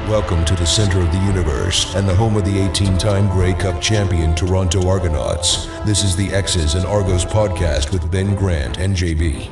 Welcome to the center of the universe and the home of the 18-time Grey Cup champion Toronto Argonauts. This is the Xs and Argos podcast with Ben Grant and JB.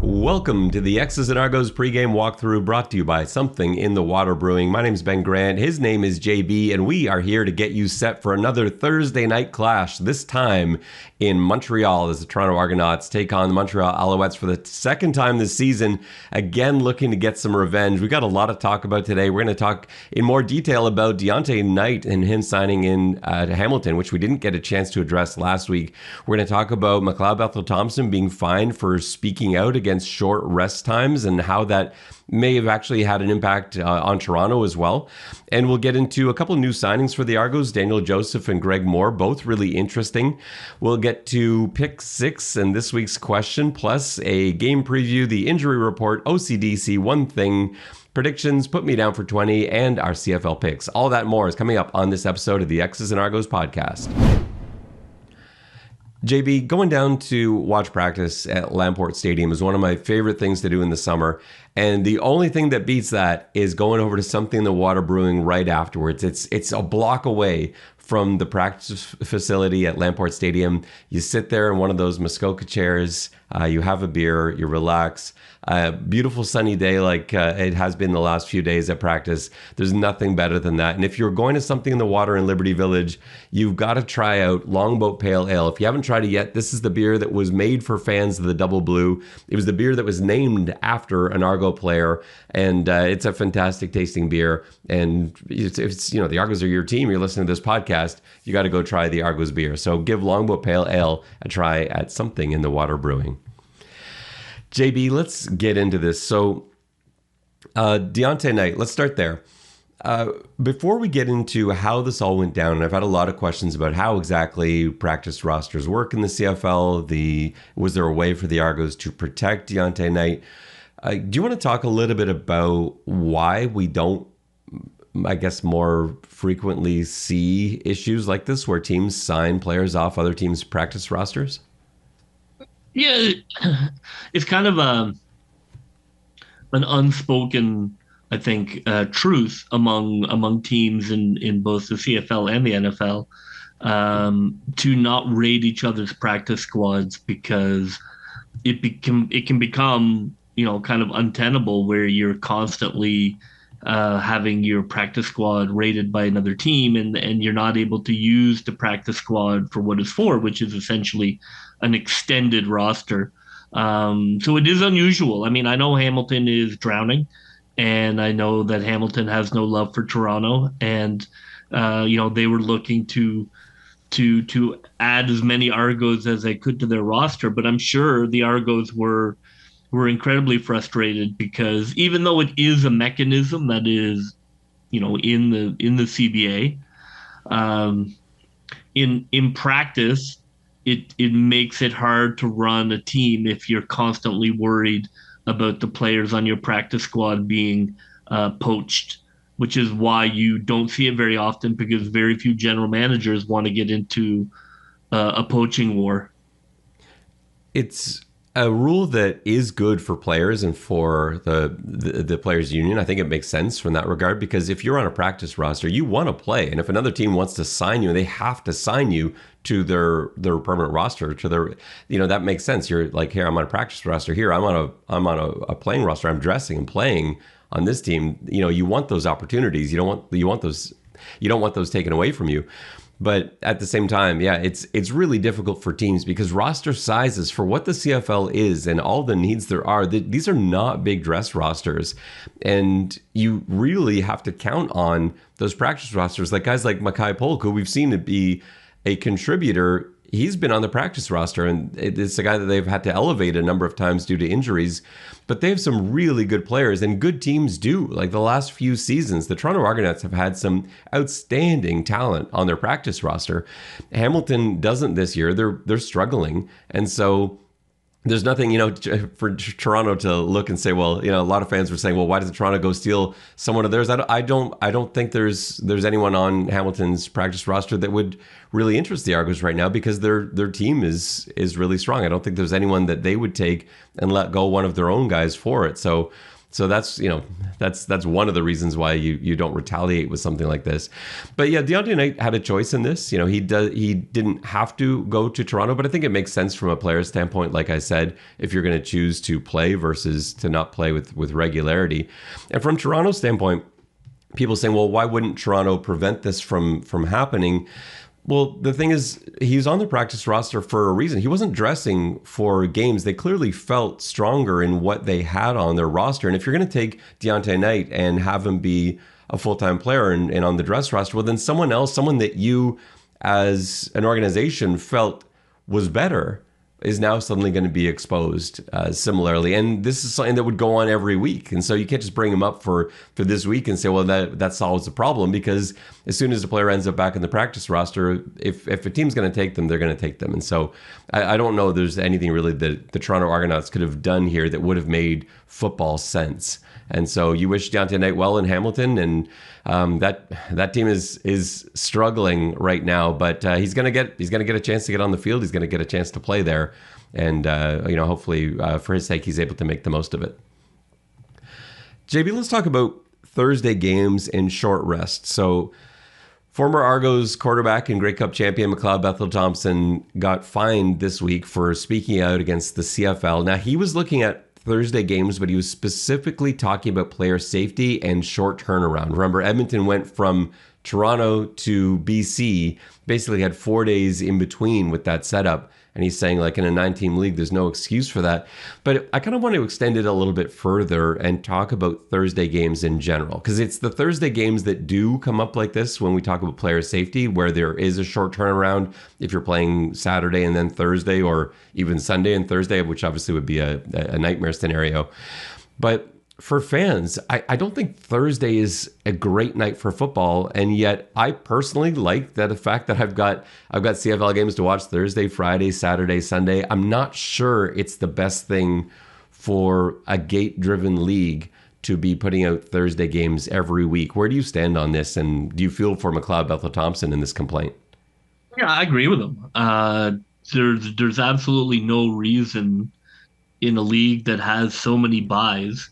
Welcome to the Xs and Argos pregame walkthrough, brought to you by Something in the Water Brewing. My name is Ben Grant, his name is JB, and we are here to get you set for another Thursday night clash, this time in Montreal, as the Toronto Argonauts take on the Montreal Alouettes for the second time this season, again looking to get some revenge. We got a lot to talk about today. We're going to talk in more detail about Deontay Knight and him signing in to Hamilton, which we didn't get a chance to address last week. We're going to talk about McLeod Bethel-Thompson being fined for speaking out against short rest times and how that may have actually had an impact on Toronto as well. And we'll get into a couple of new signings for the Argos, Daniel Joseph and Greg Moore, both really interesting. We'll get to pick six and this week's question, plus a game preview, the injury report, OCDC, one thing, predictions, put me down for 20, and our CFL picks. All that and more is coming up on this episode of the X's and Argos podcast. JB, going down to watch practice at Lamport Stadium is one of my favorite things to do in the summer. And the only thing that beats that is going over to Something in the Water Brewing right afterwards. It's a block away from the practice facility at Lamport Stadium. You sit there in one of those Muskoka chairs, you have a beer, you relax. Beautiful sunny day like it has been the last few days at practice. There's nothing better than that. And if you're going to Something in the Water in Liberty Village, you've got to try out Longboat Pale Ale. If you haven't tried it yet, this is the beer that was made for fans of the Double Blue. It was the beer that was named after an Argo player, and it's a fantastic tasting beer. And it's the Argos are your team, you're listening to this podcast, you got to go try the Argos beer. So give Longboat Pale Ale a try at Something in the Water Brewing. JB, let's get into this. So, Deontay Knight, let's start there. Before we get into how this all went down, and I've had a lot of questions about how exactly practice rosters work in the CFL. Was there a way for the Argos to protect Deontay Knight? Do you want to talk a little bit about why we don't, I guess, more frequently see issues like this where teams sign players off other teams' practice rosters? Yeah, it's kind of an unspoken, I think, truth among teams in both the CFL and the NFL to not raid each other's practice squads, because it can become kind of untenable where you're constantly having your practice squad raided by another team, and you're not able to use the practice squad for what it's for, which is essentially an extended roster. So it is unusual. I mean, I know Hamilton is drowning, and I know that Hamilton has no love for Toronto, and they were looking to add as many Argos as they could to their roster. But I'm sure the Argos were incredibly frustrated, because even though it is a mechanism that is, in the CBA, in practice, it makes it hard to run a team if you're constantly worried about the players on your practice squad being poached, which is why you don't see it very often, because very few general managers want to get into a poaching war. It's a rule that is good for players and for the players' union. I think it makes sense from that regard, because if you're on a practice roster, you want to play. And if another team wants to sign you, they have to sign you to their permanent roster, to their, that makes sense. You're like, here, I'm on a practice roster. Here, I'm on a playing roster. I'm dressing and playing on this team. You want those opportunities. You don't want those taken away from you. But at the same time, yeah, it's really difficult for teams, because roster sizes, for what the CFL is and all the needs there are, these are not big dress rosters. And you really have to count on those practice rosters. Like guys like Makai Polk, who we've seen to be a contributor. He's been on the practice roster, and it's a guy that they've had to elevate a number of times due to injuries. But they have some really good players, and good teams do. Like the last few seasons, the Toronto Argonauts have had some outstanding talent on their practice roster. Hamilton doesn't this year. They're struggling. And so there's nothing, for Toronto to look and say, well, a lot of fans were saying, well, why doesn't Toronto go steal someone of theirs? I don't think there's anyone on Hamilton's practice roster that would really interest the Argos right now, because their team is really strong. I don't think there's anyone that they would take and let go one of their own guys for it. So So that's one of the reasons why you don't retaliate with something like this. But yeah, Deontay Knight had a choice in this. He didn't have to go to Toronto, but I think it makes sense from a player's standpoint. Like I said, if you're going to choose to play versus to not play with regularity, and from Toronto's standpoint, people saying, well, why wouldn't Toronto prevent this from happening? Well, the thing is, he's on the practice roster for a reason. He wasn't dressing for games. They clearly felt stronger in what they had on their roster. And if you're going to take Deontay Knight and have him be a full-time player and on the dress roster, well, then someone that you as an organization felt was better is now suddenly going to be exposed similarly. And this is something that would go on every week. And so you can't just bring him up for this week and say, well, that solves the problem, because as soon as the player ends up back in the practice roster, if a team's going to take them, they're going to take them. And so I don't know there's anything really that the Toronto Argonauts could have done here that would have made football sense. And so you wish Deontay Knight well in Hamilton, and that team is struggling right now. But he's gonna get a chance to get on the field. He's gonna get a chance to play there, and hopefully for his sake, he's able to make the most of it. JB, let's talk about Thursday games and short rest. So, former Argos quarterback and Grey Cup champion McLeod Bethel-Thompson got fined this week for speaking out against the CFL. Now, he was looking at Thursday games, but he was specifically talking about player safety and short turnaround. Remember, Edmonton went from Toronto to BC, basically had 4 days in between with that setup. And he's saying, like, in a 9-team league, there's no excuse for that. But I kind of want to extend it a little bit further and talk about Thursday games in general, because it's the Thursday games that do come up like this when we talk about player safety, where there is a short turnaround if you're playing Saturday and then Thursday, or even Sunday and Thursday, which obviously would be a nightmare scenario. But for fans, I don't think Thursday is a great night for football, and yet I personally like the fact that I've got CFL games to watch Thursday, Friday, Saturday, Sunday. I'm not sure it's the best thing for a gate-driven league to be putting out Thursday games every week. Where do you stand on this, and do you feel for McLeod Bethel-Thompson in this complaint? Yeah, I agree with him. There's absolutely no reason in a league that has so many buys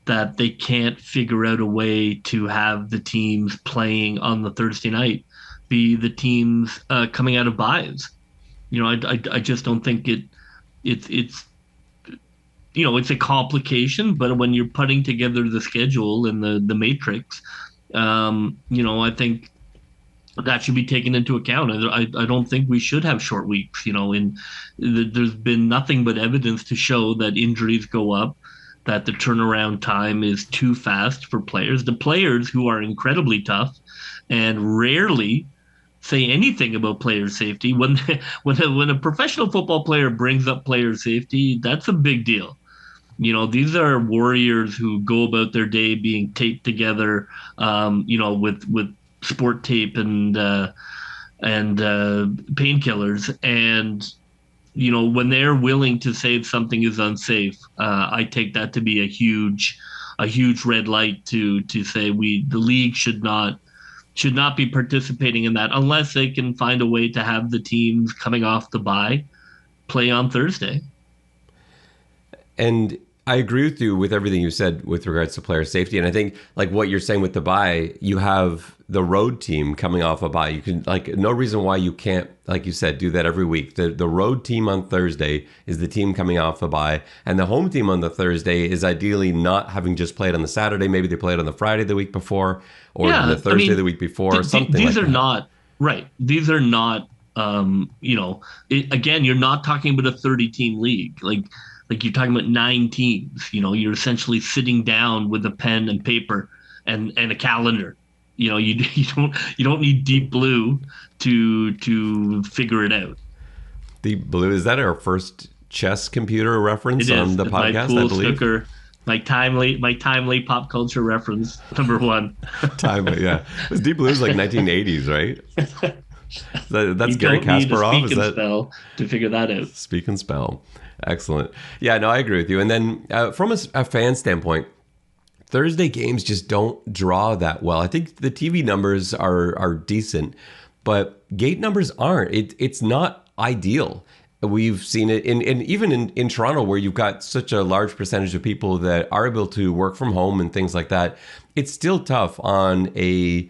that they can't figure out a way to have the teams playing on the Thursday night be the teams coming out of buys. I just don't think it's a complication, but when you're putting together the schedule and the matrix, I think that should be taken into account. I don't think we should have short weeks. There's been nothing but evidence to show that injuries go up, that the turnaround time is too fast for players. The players who are incredibly tough and rarely say anything about player safety. When a professional football player brings up player safety, that's a big deal. These are warriors who go about their day being taped together, with sport tape and painkillers. And when they're willing to say something is unsafe, I take that to be a huge red light to say the league should not be participating in that unless they can find a way to have the teams coming off the bye play on Thursday. And I agree with you with everything you said with regards to player safety. And I think, like what you're saying with the bye, you have the road team coming off a bye. You can, no reason why you can't, like you said, do that every week. The road team on Thursday is the team coming off a bye. And the home team on the Thursday is ideally not having just played on the Saturday. Maybe they played on the Friday the week before, or the Thursday the week before, or something like that. These are not, right. These are not, again, you're not talking about a 30-team league. Like you're talking about 9 teams. You're essentially sitting down with a pen and paper and a calendar. You don't need Deep Blue to figure it out. Deep Blue, is that our first chess computer reference on the podcast? My I believe. Snooker, my timely pop culture reference number 1. Timely, yeah. Deep Blue is like 1980s, right? That's Gary Kasparov. Speak and spell to figure that out. Speak and spell. Excellent. Yeah, no, I agree with you. And then from a fan standpoint, Thursday games just don't draw that well. I think the TV numbers are decent, but gate numbers aren't. It's not ideal. we've seen it even in Toronto, where you've got such a large percentage of people that are able to work from home and things like that. It's still tough on a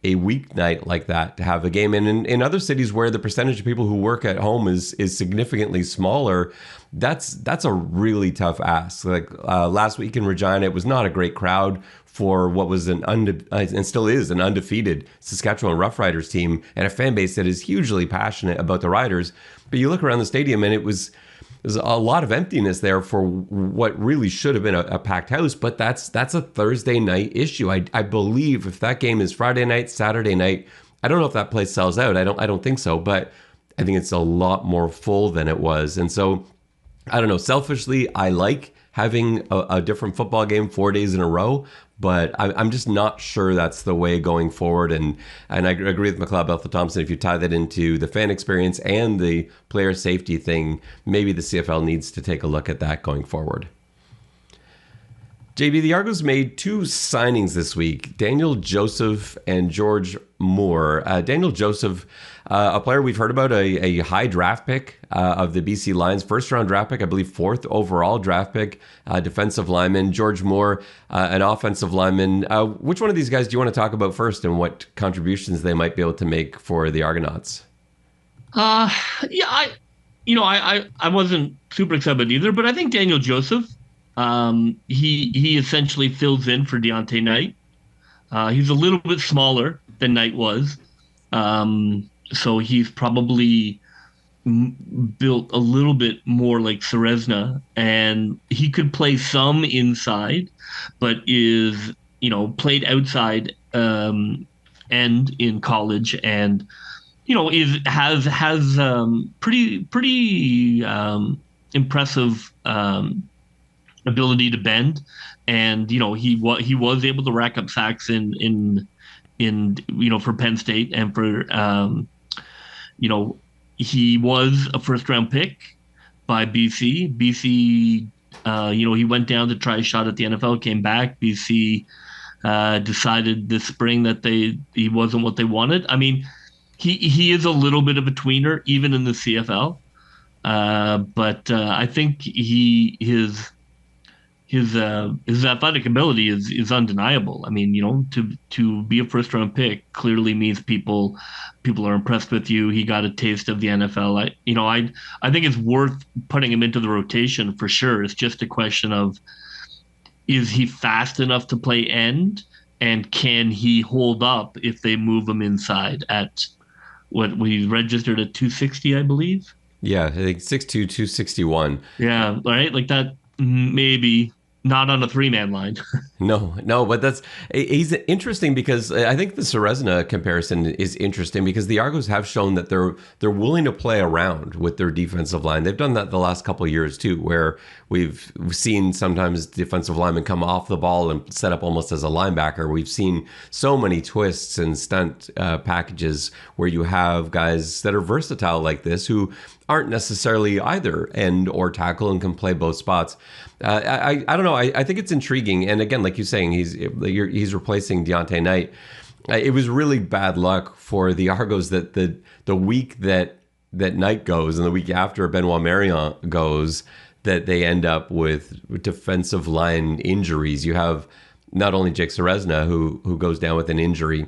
weeknight like that to have a game. And in other cities where the percentage of people who work at home is significantly smaller, that's a really tough ask. Like last week in Regina, it was not a great crowd for what was and still is an undefeated Saskatchewan Roughriders team and a fan base that is hugely passionate about the Riders. But you look around the stadium and there's a lot of emptiness there for what really should have been a packed house. But that's a Thursday night issue. I believe if that game is Friday night, Saturday night, I don't know if that place sells out. I don't think so, but I think it's a lot more full than it was. And so I don't know. Selfishly, I like having a different football game 4 days in a row, but I'm just not sure that's the way going forward. And I agree with McLeod Bethel Thompson. If you tie that into the fan experience and the player safety thing, maybe the CFL needs to take a look at that going forward. JB, the Argos made two signings this week, Daniel Joseph and George Moore. Daniel Joseph, a player we've heard about, a high draft pick of the BC Lions, first round draft pick, I believe fourth overall draft pick, defensive lineman. George Moore, an offensive lineman. Which one of these guys do you want to talk about first, and what contributions they might be able to make for the Argonauts? I wasn't super excited about either, but I think Daniel Joseph, he essentially fills in for Deontay Knight. He's a little bit smaller than Knight was, so he's probably built a little bit more like Serezna, and he could play some inside, but is played outside end in college, and has pretty impressive ability to bend, and he was able to rack up sacks in for Penn State, and for he was a first round pick by BC. He went down to try a shot at the NFL, came back. BC decided this spring that he wasn't what they wanted. I mean, he is a little bit of a tweener even in the CFL, but I think his athletic ability is undeniable. I mean, to be a first round pick clearly means people are impressed with you. He got a taste of the NFL. I think it's worth putting him into the rotation for sure. It's just a question of, is he fast enough to play end, and can he hold up if they move him inside at what we registered at 260, I believe. Yeah, I think 6'2", 261. Yeah, right, like that. Maybe not on a three-man line. No, but he's interesting because I think the Serezna comparison is interesting because the Argos have shown that they're willing to play around with their defensive line. They've done that the last couple of years too, where we've seen sometimes defensive linemen come off the ball and set up almost as a linebacker. We've seen so many twists and stunt packages where you have guys that are versatile like this who aren't necessarily either end or tackle and can play both spots. I don't know. I think it's intriguing. And again, like you're saying, he's replacing Deontay Knight. It was really bad luck for the Argos that the week that Knight goes and the week after Benoit Marion goes, that they end up with defensive line injuries. You have not only Jake Serezna who goes down with an injury,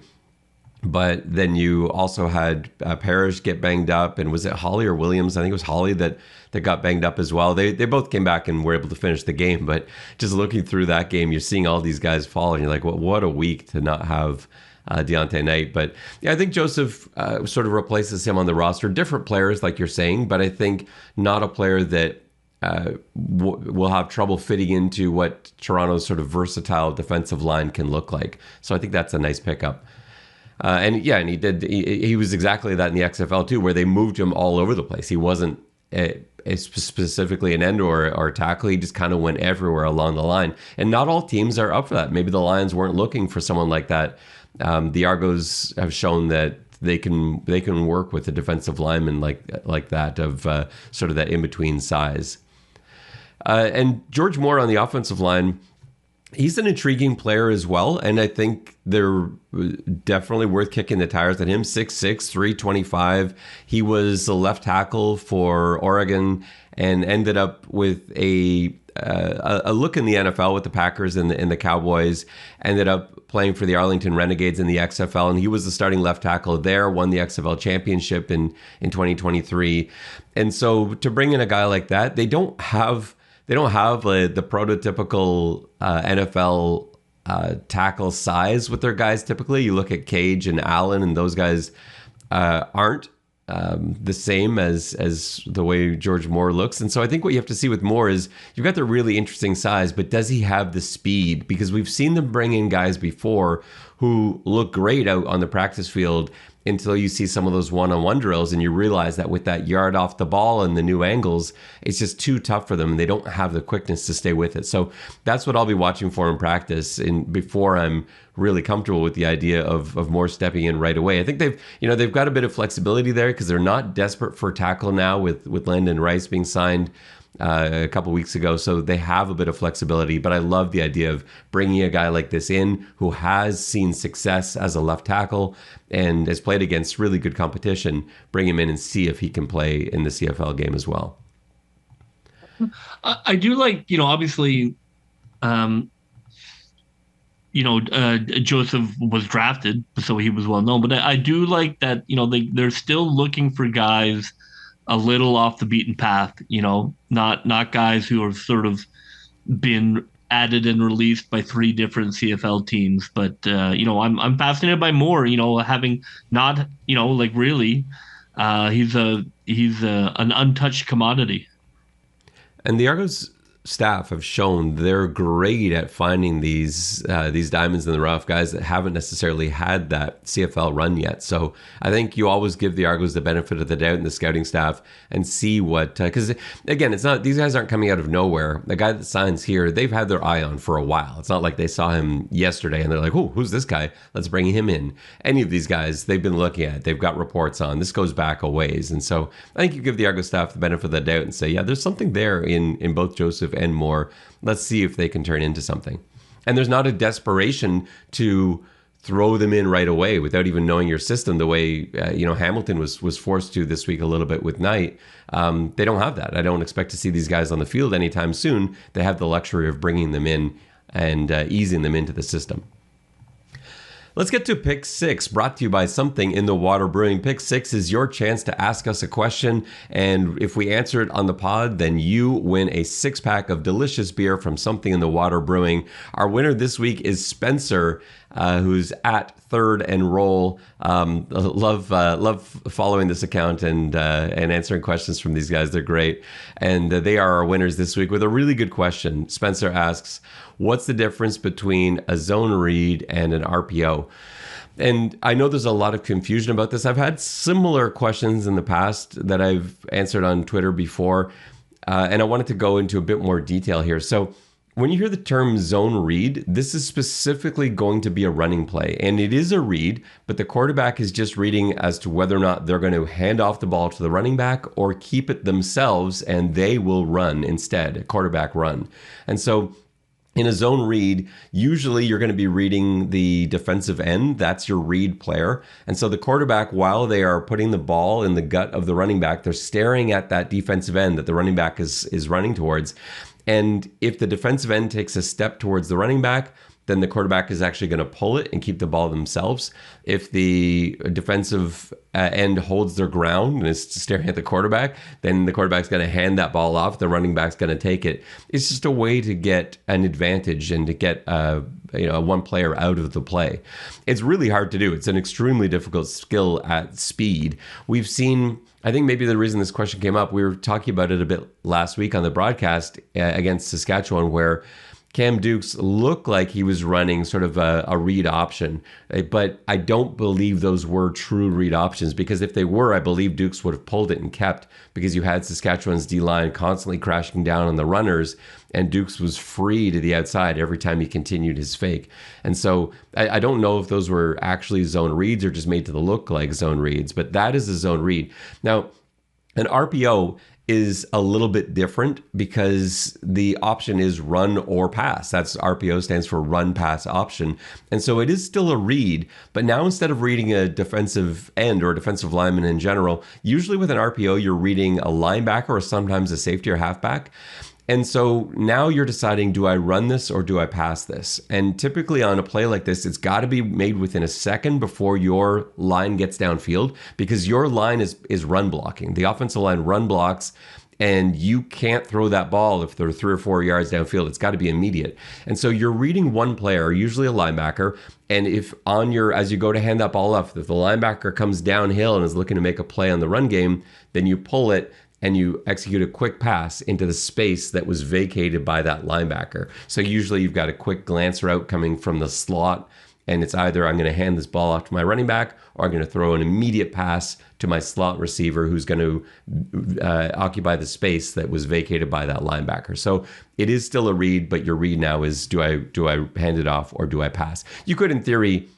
but then you also had Parrish get banged up, and was it Holly or Williams? I think it was Holly that got banged up as well. They both came back and were able to finish the game, but just looking through that game, you're seeing all these guys fall, and you're like, what a week to not have Deontay Knight. But yeah, I think Joseph sort of replaces him on the roster. Different players, like you're saying, but I think not a player that will have trouble fitting into what Toronto's sort of versatile defensive line can look like. So I think that's a nice pickup. And he was exactly that in the XFL too, where they moved him all over the place. He wasn't specifically an end or tackle. He just kind of went everywhere along the line. And not all teams are up for that. Maybe the Lions weren't looking for someone like that. The Argos have shown that they can work with a defensive lineman like that, of sort of that in between size. And George Moore on the offensive line, He's an intriguing player as well, and I think they're definitely worth kicking the tires at him. 6'6", 325. He was a left tackle for Oregon and ended up with a look in the NFL with the Packers and the Cowboys. Ended up playing for the Arlington Renegades in the XFL, and he was the starting left tackle there. Won the XFL championship in 2023. And so to bring in a guy like that, they don't have the prototypical NFL tackle size with their guys. Typically, you look at Cage and Allen, and those guys aren't the same as the way George Moore looks. And so I think what you have to see with Moore is you've got the really interesting size, but does he have the speed? Because we've seen them bring in guys before who look great out on the practice field until you see some of those one-on-one drills and you realize that with that yard off the ball and the new angles, it's just too tough for them and they don't have the quickness to stay with it. So that's what I'll be watching for in practice before I'm really comfortable with the idea of more stepping in right away. I think they've got a bit of flexibility there because they're not desperate for tackle now with Landon Rice being signed a couple weeks ago, so they have a bit of flexibility. But I love the idea of bringing a guy like this in who has seen success as a left tackle and has played against really good competition. Bring him in and see if he can play in the CFL game as well. I do like, obviously, Joseph was drafted, so he was well known. But I do like that, they're still looking for guys a little off the beaten path, not guys who have sort of been added and released by 3 different CFL teams. But I'm fascinated by Moore, having not, really, he's an untouched commodity. And the Argos staff have shown they're great at finding these diamonds in the rough, guys that haven't necessarily had that CFL run yet. So I think you always give the Argos the benefit of the doubt in the scouting staff and see what, because again, it's not, these guys aren't coming out of nowhere. The guy that signs here, they've had their eye on for a while. It's not like they saw him yesterday and they're like, oh, who's this guy? Let's bring him in. Any of these guys they've been looking at, they've got reports on. This goes back a ways. And so I think you give the Argos staff the benefit of the doubt and say, yeah, there's something there in both Joseph and Moore. Let's see if they can turn into something. And there's not a desperation to throw them in right away without even knowing your system the way Hamilton was forced to this week a little bit with Knight. They don't have that. I don't expect to see these guys on the field anytime soon. They have the luxury of bringing them in and easing them into the system. Let's get to Pick 6, brought to you by Something in the Water Brewing. Pick 6 is your chance to ask us a question, and if we answer it on the pod, then you win a 6-pack of delicious beer from Something in the Water Brewing. Our winner this week is Spencer, who's at Third and Roll. Love following this account and answering questions from these guys. They're great, and they are our winners this week with a really good question. Spencer asks, what's the difference between a zone read and an RPO? And I know there's a lot of confusion about this. I've had similar questions in the past that I've answered on Twitter before, and I wanted to go into a bit more detail here. So when you hear the term zone read, this is specifically going to be a running play. And it is a read, but the quarterback is just reading as to whether or not they're going to hand off the ball to the running back or keep it themselves and they will run instead, a quarterback run. And so in a zone read, usually you're going to be reading the defensive end. That's your read player. And so the quarterback, while they are putting the ball in the gut of the running back, they're staring at that defensive end that the running back is running towards. And if the defensive end takes a step towards the running back, then the quarterback is actually going to pull it and keep the ball themselves. If the defensive end holds their ground and is staring at the quarterback, then the quarterback's going to hand that ball off. The running back's going to take it. It's just a way to get an advantage and to get one player out of the play. It's really hard to do. It's an extremely difficult skill at speed. We've seen, I think maybe the reason this question came up, we were talking about it a bit last week on the broadcast against Saskatchewan, where Cam Dukes looked like he was running sort of a read option, but I don't believe those were true read options, because if they were, I believe Dukes would have pulled it and kept, because you had Saskatchewan's D-line constantly crashing down on the runners, and Dukes was free to the outside every time he continued his fake. And so I don't know if those were actually zone reads or just made to look like zone reads, but that is a zone read. Now, an RPO is a little bit different because the option is run or pass. That's RPO stands for run pass option. And so it is still a read, but now instead of reading a defensive end or a defensive lineman in general, usually with an RPO, you're reading a linebacker or sometimes a safety or halfback. And so now you're deciding, do I run this or do I pass this? And typically on a play like this, it's got to be made within a second before your line gets downfield, because your line is run blocking. The offensive line run blocks, and you can't throw that ball if they're 3 or 4 yards downfield. It's got to be immediate. And so you're reading one player, usually a linebacker, and if as you go to hand that ball off, if the linebacker comes downhill and is looking to make a play on the run game, then you pull it and you execute a quick pass into the space that was vacated by that linebacker. So usually you've got a quick glance route coming from the slot, and it's either I'm going to hand this ball off to my running back, or I'm going to throw an immediate pass to my slot receiver who's going to occupy the space that was vacated by that linebacker. So it is still a read, but your read now is, do I hand it off or do I pass? You could, in theory,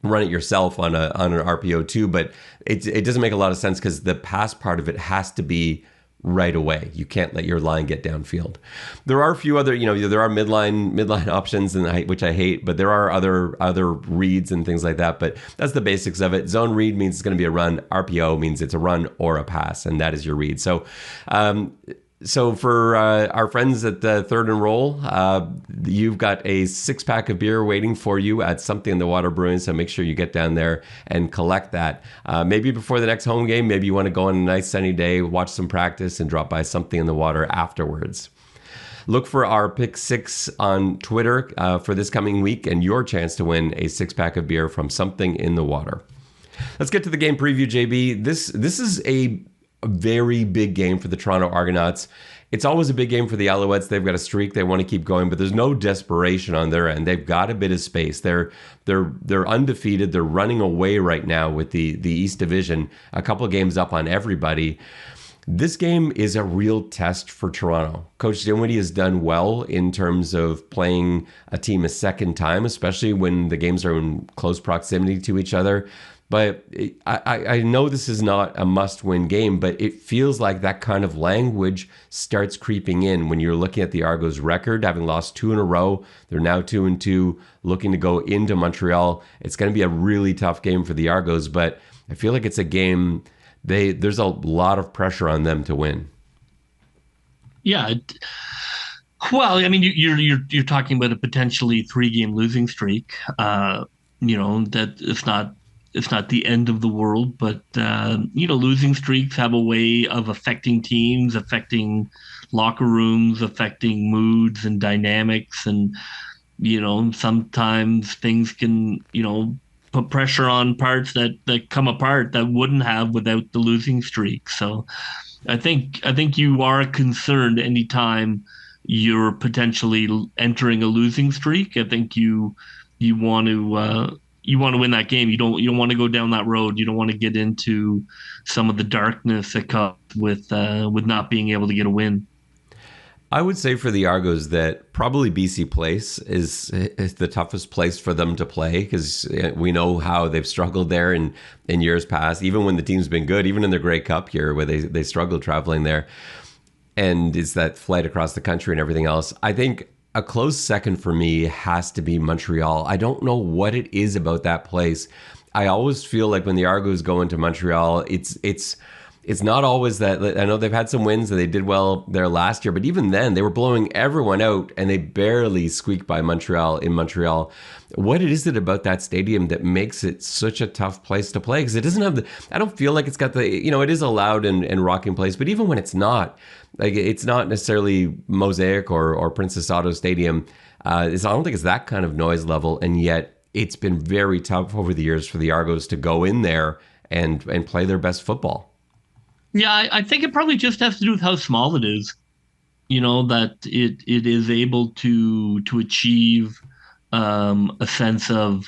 run it yourself on an RPO too, but it doesn't make a lot of sense because the pass part of it has to be right away. You can't let your line get downfield. There are a few other, there are midline options, which I hate, but there are other reads and things like that. But that's the basics of it. Zone read means it's going to be a run. RPO means it's a run or a pass, and that is your read. So for our friends at the Third and Roll, you've got a 6-pack of beer waiting for you at Something in the Water Brewing, so make sure you get down there and collect that. Maybe before the next home game, maybe you want to go on a nice sunny day, watch some practice, and drop by Something in the Water afterwards. Look for our Pick 6 on Twitter for this coming week and your chance to win a 6-pack of beer from Something in the Water. Let's get to the game preview, JB. This is a very big game for the Toronto Argonauts. It's always a big game for the Alouettes. They've got a streak. They want to keep going, but there's no desperation on their end. They've got a bit of space. They're undefeated. They're running away right now with the East Division, a couple of games up on everybody. This game is a real test for Toronto. Coach Dinwiddie has done well in terms of playing a team a second time, especially when the games are in close proximity to each other. But I know this is not a must-win game, but it feels like that kind of language starts creeping in when you're looking at the Argos' record, having lost 2 in a row. They're now 2-2, looking to go into Montreal. It's going to be a really tough game for the Argos, but I feel like it's a game there's a lot of pressure on them to win. Yeah. Well, I mean, you're talking about a potentially 3-game losing streak. That it's not the end of the world, but losing streaks have a way of affecting teams, affecting locker rooms, affecting moods and dynamics, and sometimes things can put pressure on parts that come apart that wouldn't have without the losing streak. So I think you are concerned anytime you're potentially entering a losing streak. I think you want to win that game. You don't want to go down that road. You don't want to get into some of the darkness that comes with not being able to get a win. I would say for the Argos that probably BC Place is the toughest place for them to play, because we know how they've struggled there in years past, even when the team's been good, even in their Grey Cup year where they struggled traveling there. And it's that flight across the country and everything else. I think a close second for me has to be Montreal. I don't know what it is about that place. I always feel like when the Argos go into Montreal, it's not always that. I know they've had some wins and they did well there last year, but even then they were blowing everyone out and they barely squeaked by Montreal in Montreal. What is it about that stadium that makes it such a tough place to play? Because it doesn't have I don't feel like it's got it is a loud and rocking place, but even when it's not, it's not necessarily Mosaic or Princess Auto Stadium. I don't think it's that kind of noise level, and yet it's been very tough over the years for the Argos to go in there and play their best football. Yeah, I think it probably just has to do with how small it is. That it is able to achieve a sense of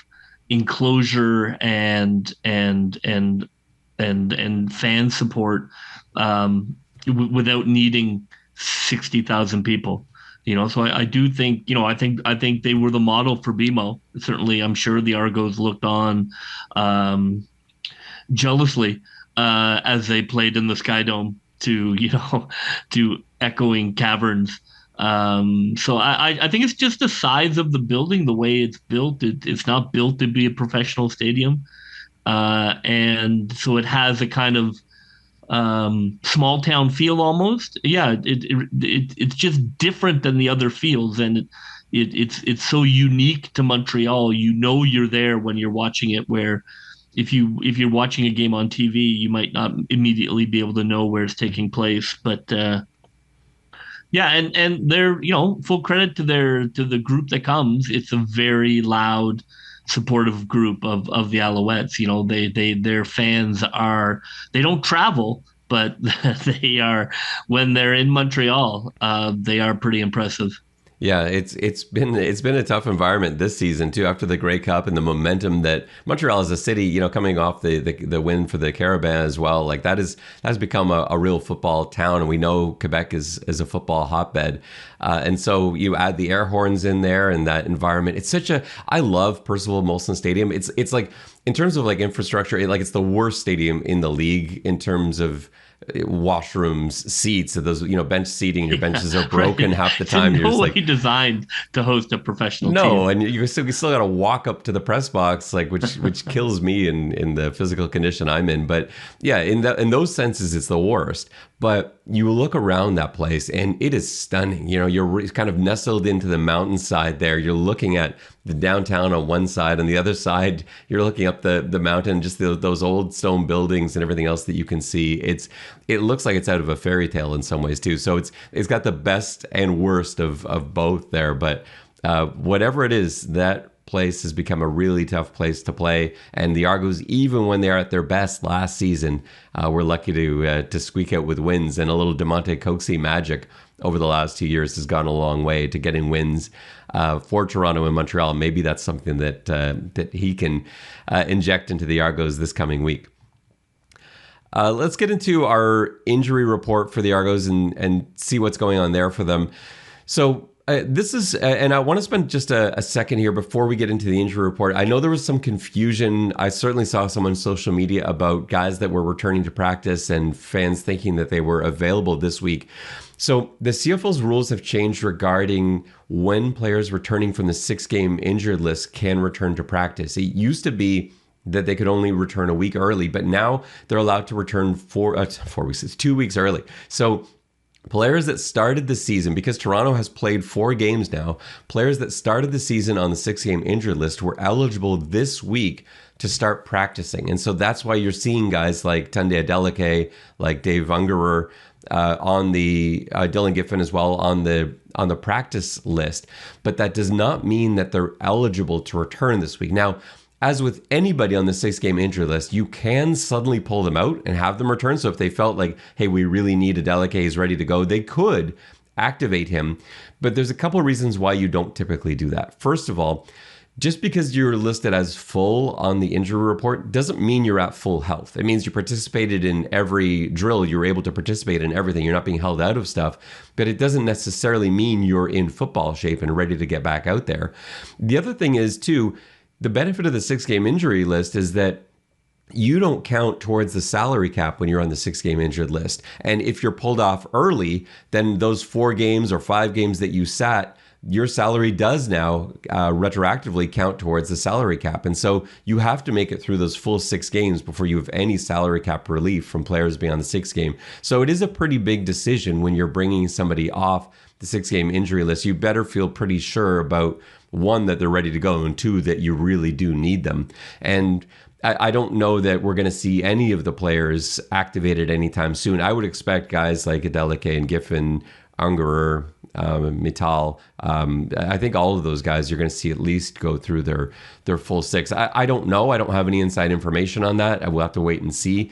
enclosure and fan support without needing 60,000 people. So I do think I think they were the model for BMO. Certainly, I'm sure the Argos looked on jealously as they played in the Sky Dome to to echoing caverns. So I think it's just the size of the building, the way it's built. It's not built to be a professional stadium, and so it has a kind of small town feel almost. Yeah, it's just different than the other fields, and it's so unique to Montreal. You know you're there when you're watching it. Where if you're watching a game on TV, you might not immediately be able to know where it's taking place. But yeah, and they're full credit to the group that comes. It's a very loud, supportive group of the Alouettes. Their fans are they don't travel, but they are when they're in Montreal. They are pretty impressive. Yeah, it's been a tough environment this season too, after the Grey Cup and the momentum that Montreal as a city, coming off the win for the Carabins as well. Like that's become a real football town, and we know Quebec is a football hotbed. And so you add the air horns in there and that environment. I love Percival Molson Stadium. It's like, in terms of like infrastructure, it's the worst stadium in the league in terms of washrooms, seats, those bench seating. Your benches are broken half the time. It's in no way designed to host a professional team. And you still got to walk up to the press box, which kills me in the physical condition I'm in. But yeah, in those senses, it's the worst. But you look around that place and it is stunning. You're kind of nestled into the mountainside there. You're looking at the downtown on one side, and the other side, you're looking up the mountain, just those old stone buildings and everything else that you can see. It looks like it's out of a fairy tale in some ways too. So it's got the best and worst of both there. But whatever it is, that place has become a really tough place to play. And the Argos, even when they're at their best last season, were lucky to squeak out with wins. And a little DeMonte Coxey magic over the last 2 years has gone a long way to getting wins for Toronto and Montreal. Maybe that's something that he can inject into the Argos this coming week. Let's get into our injury report for the Argos and see what's going on there for them. So this is, and I want to spend just a second here before we get into the injury report. I know there was some confusion. I certainly saw some on social media about guys that were returning to practice and fans thinking that they were available this week. So the CFL's rules have changed regarding when players returning from the 6-game injured list can return to practice. It used to be that they could only return a week early, but now they're allowed to return 4 weeks. It's 2 weeks early. So players that started the season, because Toronto has played 4 games now, players that started the season on the 6-game injured list were eligible this week to start practicing. And so that's why you're seeing guys like Tunde Adeleke, like Dave Ungerer, on the Dylan Giffen as well on the practice list. But that does not mean that they're eligible to return this week. Now, as with anybody on the 6-game injury list, you can suddenly pull them out and have them return. So if they felt like, hey, we really need Adeleke, he's ready to go, they could activate him. But there's a couple of reasons why you don't typically do that. First of all, just because you're listed as full on the injury report doesn't mean you're at full health. It means you participated in every drill. You were able to participate in everything. You're not being held out of stuff, but it doesn't necessarily mean you're in football shape and ready to get back out there. The other thing is too, the benefit of the 6-game injury list is that you don't count towards the salary cap when you're on the 6-game injured list. And if you're pulled off early, then those 4 games or 5 games that you sat, your salary does now retroactively count towards the salary cap. And so you have to make it through those full 6 games before you have any salary cap relief from players being on the 6th game. So it is a pretty big decision when you're bringing somebody off the 6-game injury list. You better feel pretty sure about, 1, that they're ready to go, and 2, that you really do need them. And I don't know that we're going to see any of the players activated anytime soon. I would expect guys like Adeleke and Giffen, Ungerer, Mittal. I think all of those guys you're going to see at least go through their full 6. I don't know. I don't have any inside information on that. I will have to wait and see.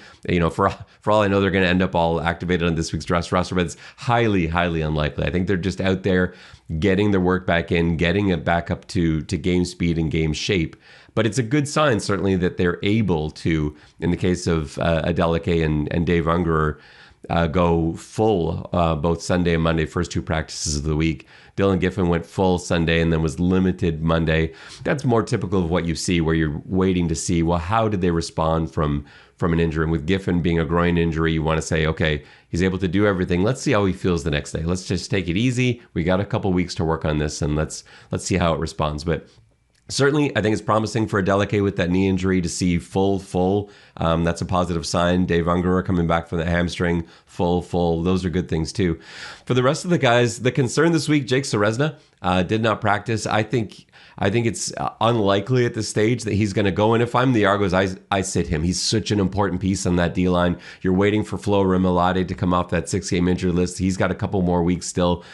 For all I know, they're going to end up all activated on this week's dress roster, but it's highly, highly unlikely. I think they're just out there getting their work back in, getting it back up to game speed and game shape. But it's a good sign, certainly, that they're able to, in the case of Adeleke and Dave Ungerer, go full both Sunday and Monday, first 2 practices of the week, Dylan Giffen went full Sunday and then was limited Monday. That's more typical of what you see, where you're waiting to see, well, how did they respond from an injury? And with Giffen being a groin injury, you want to say, okay, he's able to do everything. Let's see how he feels the next day. Let's just take it easy. We got a couple weeks to work on this, and let's see how it responds. But certainly, I think it's promising for Adeleke with that knee injury to see full. That's a positive sign. Dave Ungerer coming back from the hamstring, full. Those are good things too. For the rest of the guys, the concern this week, Jake Serezna did not practice. I think it's unlikely at this stage that he's going to go. And if I'm the Argos, I sit him. He's such an important piece on that D-line. You're waiting for Flo Remilade to come off that 6-game injury list. He's got a couple more weeks still.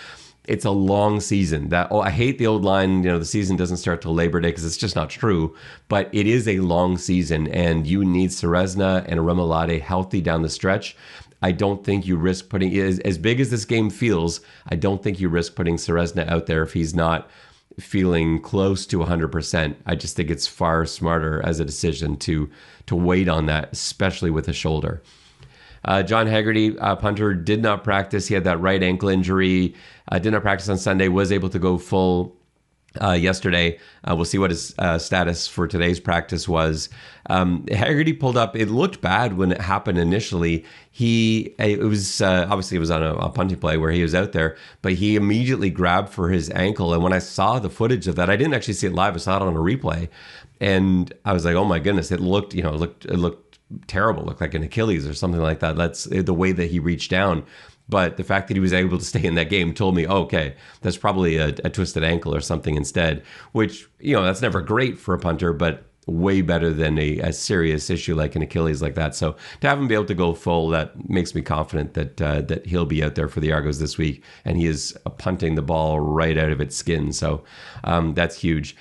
It's a long season. I hate the old line, the season doesn't start till Labor Day, because it's just not true. But it is a long season, and you need Serezna and Remilade healthy down the stretch. I don't think you risk putting, as big as this game feels, I don't think you risk putting Serezna out there if he's not feeling close to 100%. I just think it's far smarter as a decision to wait on that, especially with a shoulder. John Haggerty, punter, did not practice. He had that right ankle injury. Did not practice on Sunday. Was able to go full yesterday. We'll see what his status for today's practice was. Haggerty pulled up. It looked bad when it happened initially. It was obviously it was on a punting play where he was out there, but he immediately grabbed for his ankle. And when I saw the footage of that, I didn't actually see it live. I saw it on a replay, and I was like, oh my goodness! It looked terrible. Looked like an Achilles or something like that. That's the way that he reached down. But the fact that he was able to stay in that game told me, okay, that's probably a twisted ankle or something instead, which, that's never great for a punter, but way better than a serious issue like an Achilles like that. So to have him be able to go full, that makes me confident that he'll be out there for the Argos this week. And he is punting the ball right out of its skin. So that's huge.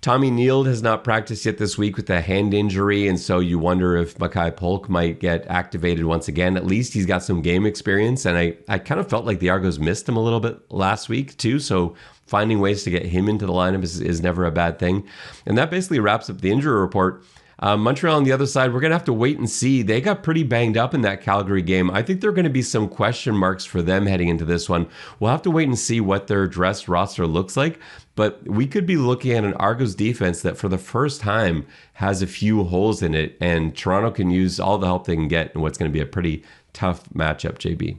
Tommy Neild has not practiced yet this week with a hand injury, and so you wonder if Makai Polk might get activated once again. At least he's got some game experience, and I kind of felt like the Argos missed him a little bit last week too, so finding ways to get him into the lineup is never a bad thing. And that basically wraps up the injury report. Montreal on the other side, we're going to have to wait and see. They got pretty banged up in that Calgary game. I think there are going to be some question marks for them heading into this one. We'll have to wait and see what their dress roster looks like. But we could be looking at an Argos defense that for the first time has a few holes in it, and Toronto can use all the help they can get in what's going to be a pretty tough matchup, JB.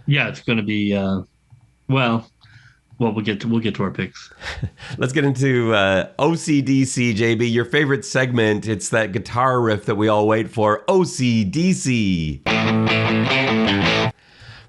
Yeah, it's going to be, we'll get to our picks. Let's get into OCDC, JB, your favorite segment. It's that guitar riff that we all wait for, OCDC.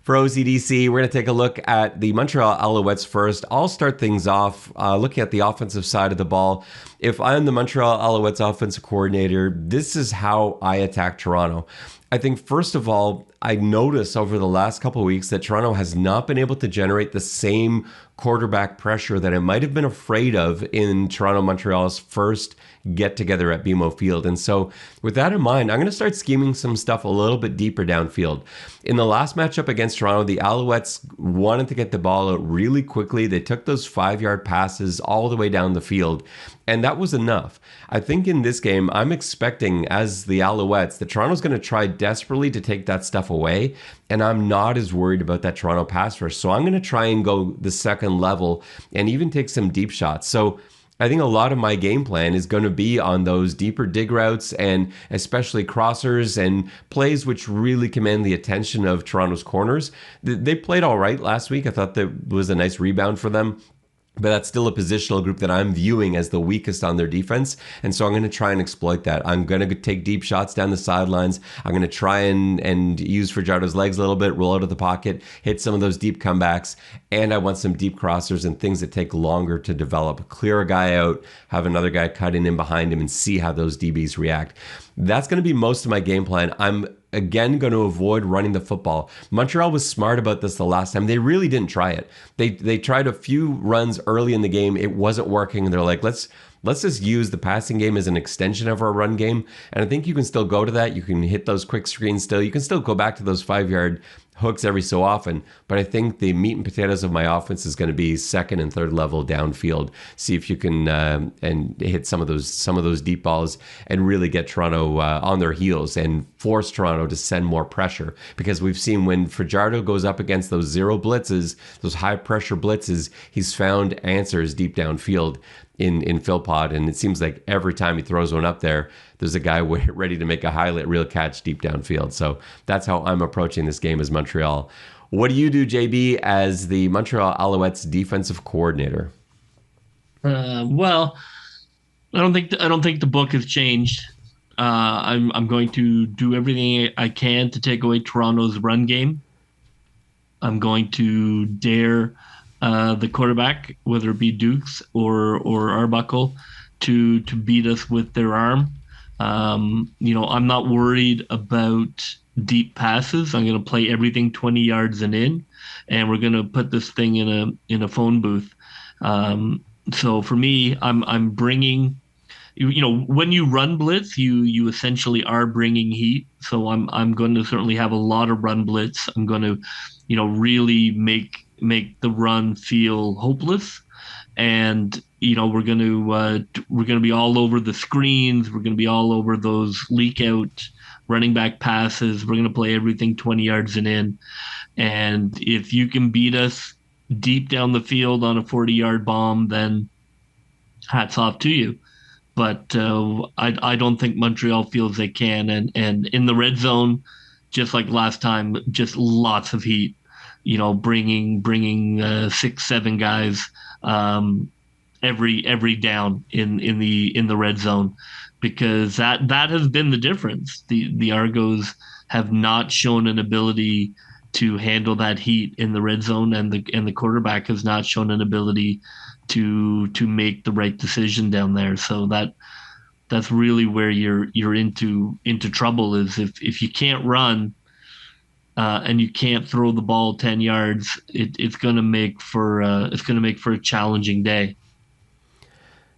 For OCDC, we're going to take a look at the Montreal Alouettes first. I'll start things off looking at the offensive side of the ball. If I'm the Montreal Alouettes offensive coordinator, this is how I attack Toronto. I think, first of all, I noticed over the last couple of weeks that Toronto has not been able to generate the same quarterback pressure that I might have been afraid of in Toronto-Montreal's first get-together at BMO Field. And so with that in mind, I'm going to start scheming some stuff a little bit deeper downfield. In the last matchup against Toronto, the Alouettes wanted to get the ball out really quickly. They took those 5-yard passes all the way down the field, and that was enough. I think in this game, I'm expecting, as the Alouettes, that Toronto's going to try desperately to take that stuff away, and I'm not as worried about that Toronto pass rush. So I'm going to try and go the second level and even take some deep shots. So I think a lot of my game plan is going to be on those deeper dig routes and especially crossers and plays which really command the attention of Toronto's corners. They played all right last week. I thought that was a nice rebound for them. But that's still a positional group that I'm viewing as the weakest on their defense. And so I'm going to try and exploit that. I'm going to take deep shots down the sidelines. I'm going to try and use Fajardo's legs a little bit, roll out of the pocket, hit some of those deep comebacks. And I want some deep crossers and things that take longer to develop. Clear a guy out, have another guy cut in behind him, and see how those DBs react. That's going to be most of my game plan. I'm again going to avoid running the football. Montreal was smart about this the last time. They really didn't try it. They tried a few runs early in the game. It wasn't working. And they're like, let's just use the passing game as an extension of our run game. And I think you can still go to that. You can hit those quick screens still. You can still go back to those 5-yard hooks every so often. But I think the meat and potatoes of my offense is going to be second and third level downfield. See if you can and hit some of those deep balls and really get Toronto on their heels and force Toronto to send more pressure, because we've seen when Fajardo goes up against those zero blitzes, those high pressure blitzes, he's found answers deep downfield in Philpott, and it seems like every time he throws one up there, there's a guy ready to make a highlight reel catch deep downfield. So that's how I'm approaching this game as Montreal. What do you do, JB, as the Montreal Alouettes defensive coordinator? Well, I don't think the book has changed. I'm going to do everything I can to take away Toronto's run game. I'm going to dare the quarterback, whether it be Dukes or Arbuckle, to beat us with their arm. I'm not worried about deep passes. I'm going to play everything 20 yards and in, and we're going to put this thing in a phone booth. So for me, I'm bringing. When you run blitz, you essentially are bringing heat. So I'm going to certainly have a lot of run blitz. I'm going to, really make the run feel hopeless, and we're going to be all over the screens. We're going to be all over those leak out running back passes. We're going to play everything 20 yards and in. And if you can beat us deep down the field on a 40-yard bomb, then hats off to you. But I don't think Montreal feels they can. And in the red zone, just like last time, just lots of heat. Bringing 6-7 guys every down in the red zone, because that has been the difference. The Argos have not shown an ability to handle that heat in the red zone, and the quarterback has not shown an ability to make the right decision down there. So that's really where you're into trouble, is if you can't run and you can't throw the ball 10 yards, it's going to make for a challenging day.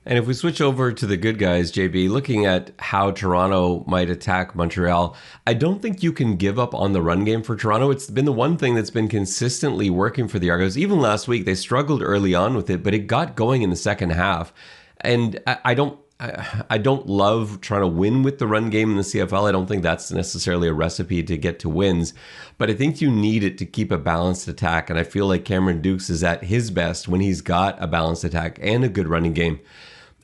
And if we switch over to the good guys, JB, looking at how Toronto might attack Montreal, I don't think you can give up on the run game for Toronto. It's been the one thing that's been consistently working for the Argos. Even last week, they struggled early on with it, but it got going in the second half. And I don't love trying to win with the run game in the CFL. I don't think that's necessarily a recipe to get to wins, but I think you need it to keep a balanced attack. And I feel like Cameron Dukes is at his best when he's got a balanced attack and a good running game.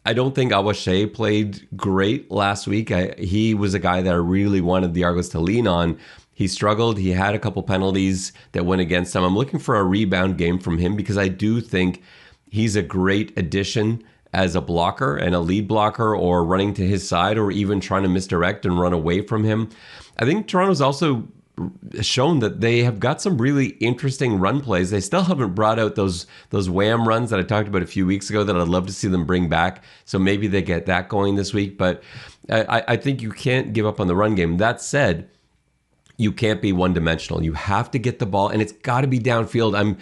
I don't think Awashe played great last week. He was a guy that I really wanted the Argos to lean on. He struggled. He had a couple penalties that went against him. I'm looking for a rebound game from him, because I do think he's a great addition as a blocker and a lead blocker, or running to his side, or even trying to misdirect and run away from him. I think Toronto's also shown that they have got some really interesting run plays. They still haven't brought out those wham runs that I talked about a few weeks ago that I'd love to see them bring back. So maybe they get that going this week. But I think you can't give up on the run game. That said, you can't be one-dimensional. You have to get the ball, and it's got to be downfield.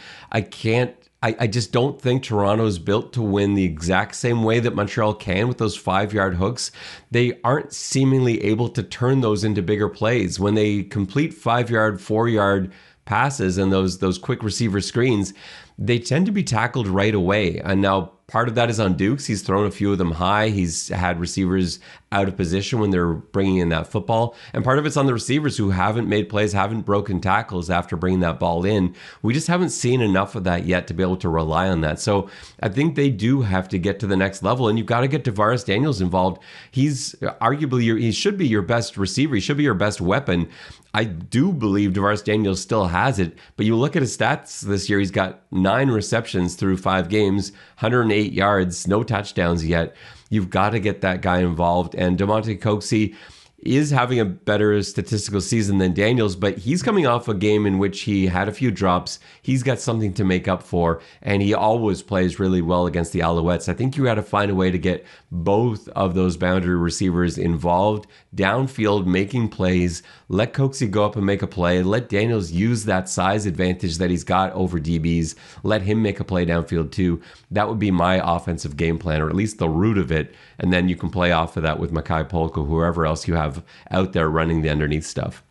I just don't think Toronto's built to win the exact same way that Montreal can with those 5-yard hooks. They aren't seemingly able to turn those into bigger plays. When they complete 5-yard, 4-yard passes and those quick receiver screens, they tend to be tackled right away. And now part of that is on Dukes. He's thrown a few of them high. He's had receivers out of position when they're bringing in that football. And part of it's on the receivers who haven't made plays, haven't broken tackles after bringing that ball in. We just haven't seen enough of that yet to be able to rely on that. So I think they do have to get to the next level, and you've got to get Tavares Daniels involved. He's arguably, he should be your best receiver. He should be your best weapon. I do believe Tavares Daniels still has it, but you look at his stats this year, he's got 9 receptions through 5 games, 108 yards, no touchdowns yet. You've got to get that guy involved. And DeMonte Coxey is having a better statistical season than Daniels, but he's coming off a game in which he had a few drops. He's got something to make up for, and he always plays really well against the Alouettes. I think you got to find a way to get both of those boundary receivers involved, downfield, making plays. Let Coxey go up and make a play. Let Daniels use that size advantage that he's got over DBs. Let him make a play downfield too. That would be my offensive game plan, or at least the root of it. And then you can play off of that with Makai Polk or whoever else you have out there running the underneath stuff.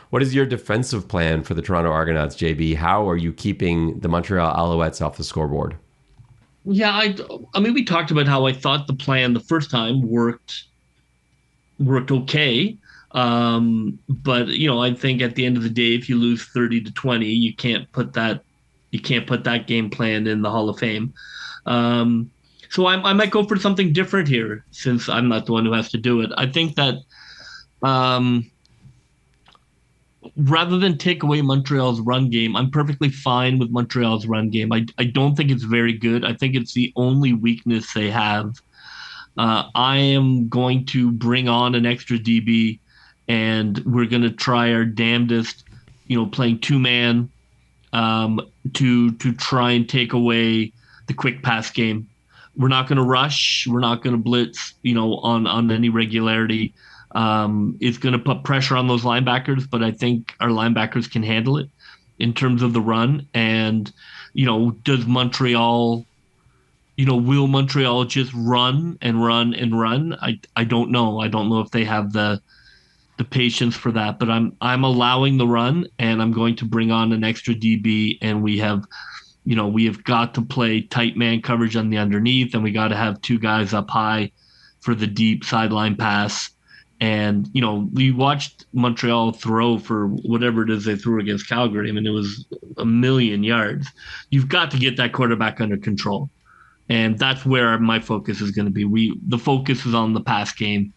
What is your defensive plan for the Toronto Argonauts, JB? How are you keeping the Montreal Alouettes off the scoreboard? Yeah, I mean, we talked about how I thought the plan the first time worked okay. But I think at the end of the day, if you lose 30-20, you can't put that game plan in the Hall of Fame. So I might go for something different here, since I'm not the one who has to do it. I think that um, rather than take away Montreal's run game, I'm perfectly fine with Montreal's run game. I don't think it's very good. I think it's the only weakness they have. I am going to bring on an extra DB, and we're going to try our damnedest, playing two man, to try and take away the quick pass game. We're not going to rush. We're not going to blitz, on any regularity. It's going to put pressure on those linebackers, but I think our linebackers can handle it in terms of the run. And, does Montreal, will Montreal just run and run and run? I don't know. I don't know if they have the patience for that, but I'm allowing the run, and I'm going to bring on an extra DB, and we have got to play tight man coverage on the underneath, and we got to have two guys up high for the deep sideline pass. And we watched Montreal throw for whatever it is they threw against Calgary. I mean, it was a million yards. You've got to get that quarterback under control, and that's where my focus is going to be. The focus is on the pass game,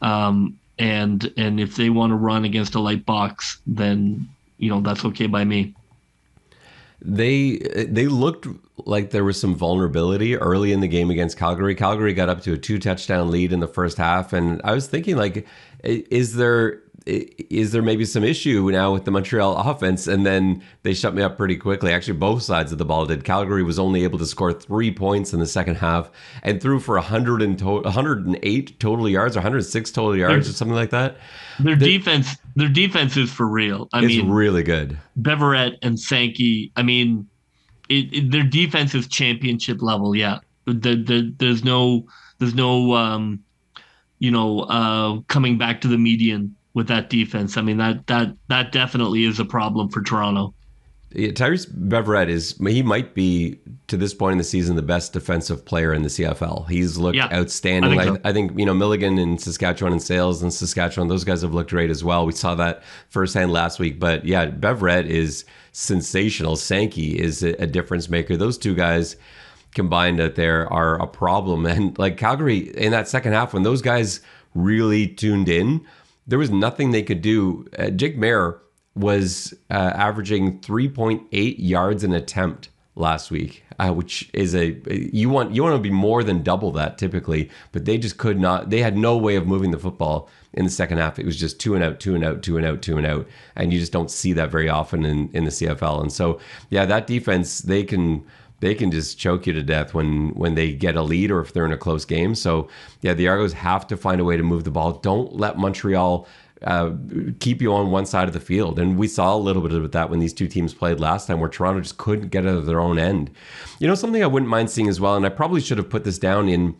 and if they want to run against a light box, then that's okay by me. They looked like there was some vulnerability early in the game against Calgary. Calgary got up to a 2-touchdown lead in the first half, and I was thinking, like, is there maybe some issue now with the Montreal offense? And then they shut me up pretty quickly. Actually, both sides of the ball did. Calgary was only able to score 3 points in the second half and threw for 108 total yards, or 106 total yards, or something like that. Their defense is for real. It's really good. Beverett and Sankey. I mean, their defense is championship level. Yeah, there's no coming back to the median with that defense. I mean, that definitely is a problem for Toronto. Yeah, Tyrese Beverett he might be, to this point in the season, the best defensive player in the CFL. He's looked outstanding. I think Milligan in Saskatchewan and Sales in Saskatchewan, those guys have looked great as well. We saw that firsthand last week. But yeah, Beverett is sensational. Sankey is a difference maker. Those two guys combined out there are a problem. And like Calgary in that second half, when those guys really tuned in, there was nothing they could do. Jake Mayer was averaging 3.8 yards an attempt last week, which is you want to be more than double that typically, but they just could not. They had no way of moving the football in the second half. It was just 2 and out, 2 and out, 2 and out, 2 and out, and you just don't see that very often in the CFL. And so, yeah, that defense, they can just choke you to death when they get a lead or if they're in a close game. So, yeah, the Argos have to find a way to move the ball. Don't let Montreal keep you on one side of the field. And we saw a little bit of that when these two teams played last time, where Toronto just couldn't get out of their own end. Something I wouldn't mind seeing as well, and I probably should have put this down in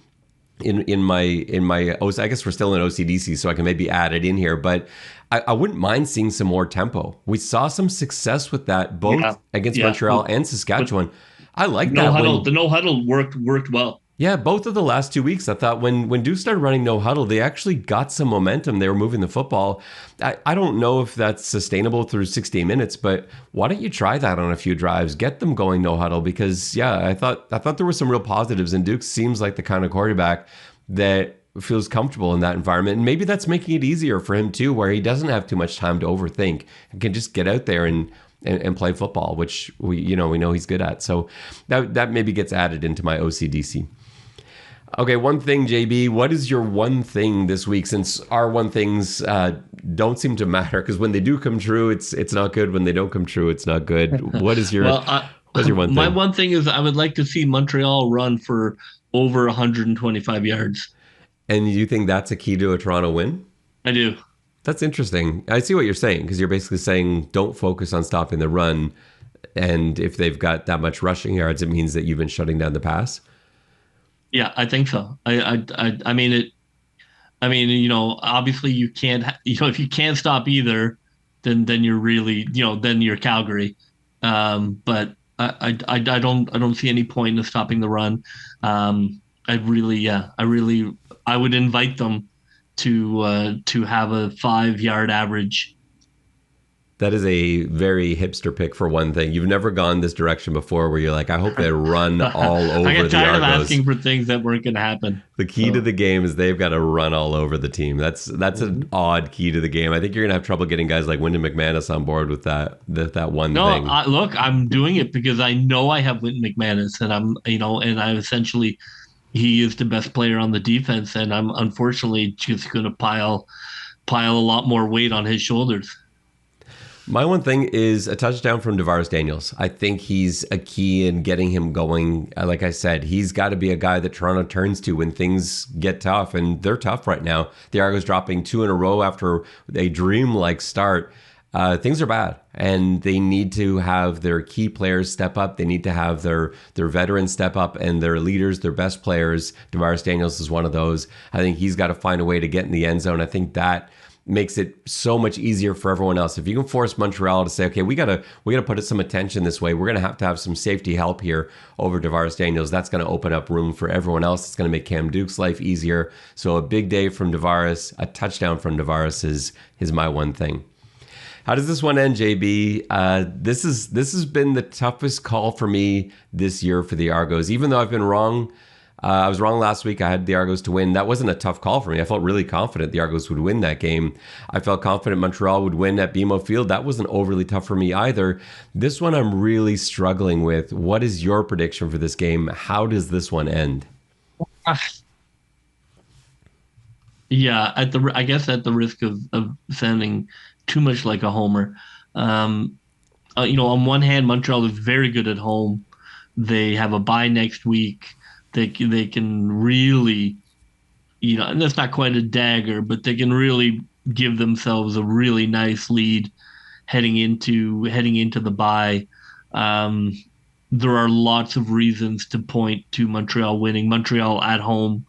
my I guess we're still in OCDC, so I can maybe add it in here, but I wouldn't mind seeing some more tempo. We saw some success with that both against Montreal and Saskatchewan. I like that. The no huddle worked well. Yeah, both of the last 2 weeks, I thought when Duke started running no huddle, they actually got some momentum. They were moving the football. I don't know if that's sustainable through 60 minutes, but why don't you try that on a few drives? Get them going no huddle, because I thought there were some real positives, and Duke seems like the kind of quarterback that feels comfortable in that environment. And maybe that's making it easier for him too, where he doesn't have too much time to overthink and can just get out there and play football, which we know he's good at. So that maybe gets added into my OCDC. Okay, one thing, JB, what is your one thing this week? Since our one things don't seem to matter, because when they do come true, it's not good. When they don't come true, it's not good. What is your what's your one thing? My one thing is I would like to see Montreal run for over 125 yards. And you think that's a key to a Toronto win? I do. That's interesting. I see what you're saying, because you're basically saying don't focus on stopping the run. And if they've got that much rushing yards, it means that you've been shutting down the pass. Yeah, I think so. I mean, obviously you can't, if you can't stop either, then you're really, then you're Calgary. But I don't see any point in stopping the run. I would invite them to have a 5-yard average. That is a very hipster pick for one thing. You've never gone this direction before where you're like, I hope they run all over I got the tired of Argos. asking for things that weren't going to happen. The key to the game is they've got to run all over the team. That's an odd key to the game. I think you're going to have trouble getting guys like Wyndon McManus on board with that one thing. No, look, I'm doing it because I know I have Wyndon McManus, and I essentially, he is the best player on the defense, and I'm unfortunately just going to pile a lot more weight on his shoulders. My one thing is a touchdown from Tavares Daniels. I think he's a key in getting him going. Like I said, he's got to be a guy that Toronto turns to when things get tough, and they're tough right now. The Argos dropping 2 in a row after a dreamlike start. Things are bad, and they need to have their key players step up. They need to have their veterans step up, and their leaders, their best players. Tavares Daniels is one of those. I think he's got to find a way to get in the end zone. I think that makes it so much easier for everyone else. If you can force Montreal to say, okay, we gotta put some attention this way. We're gonna have to have some safety help here over Tavares Daniels. That's gonna open up room for everyone else. It's gonna make Cam Duke's life easier. So a big day from Tavares, a touchdown from Tavares is my one thing. How does this one end, JB? This has been the toughest call for me this year for the Argos. Even though I've been wrong, I was wrong last week. I had the Argos to win. That wasn't a tough call for me. I felt really confident the Argos would win that game. I felt confident Montreal would win at BMO Field. That wasn't overly tough for me either. This one I'm really struggling with. What is your prediction for this game? How does this one end? Yeah, I guess at the risk of sounding too much like a homer, on one hand, Montreal is very good at home. They have a bye next week. They can really, and that's not quite a dagger, but they can really give themselves a really nice lead heading into the bye. There are lots of reasons to point to Montreal winning. Montreal at home,